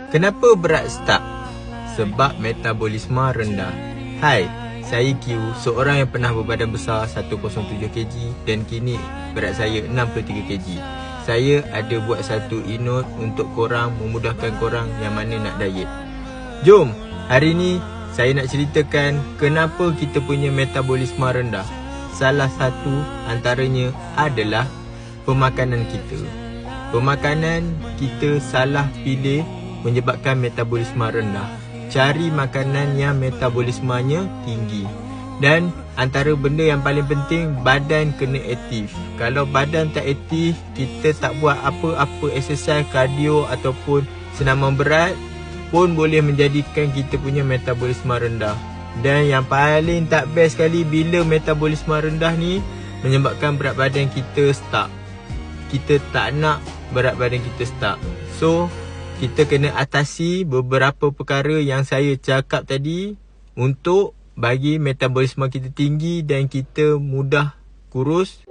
Kenapa berat stuck? Sebab metabolisme rendah. Hai, saya Q, seorang yang pernah berbadan besar 107 kg dan kini berat saya 63 kg. Saya ada buat satu e-note untuk korang, memudahkan korang yang mana nak diet. Jom, hari ni saya nak ceritakan kenapa kita punya metabolisme rendah. Salah satu antaranya adalah pemakanan kita. Pemakanan kita salah pilih menyebabkan metabolisme rendah. Cari makanan yang metabolismenya tinggi. Dan antara benda yang paling penting, badan kena aktif. Kalau badan tak aktif, kita tak buat apa-apa exercise, kardio ataupun senaman berat pun boleh menjadikan kita punya metabolisme rendah. Dan yang paling tak best sekali, bila metabolisme rendah ni menyebabkan berat badan kita stuck. Kita tak nak berat badan kita stuck. So, kita kena atasi beberapa perkara yang saya cakap tadi untuk bagi metabolisme kita tinggi dan kita mudah kurus.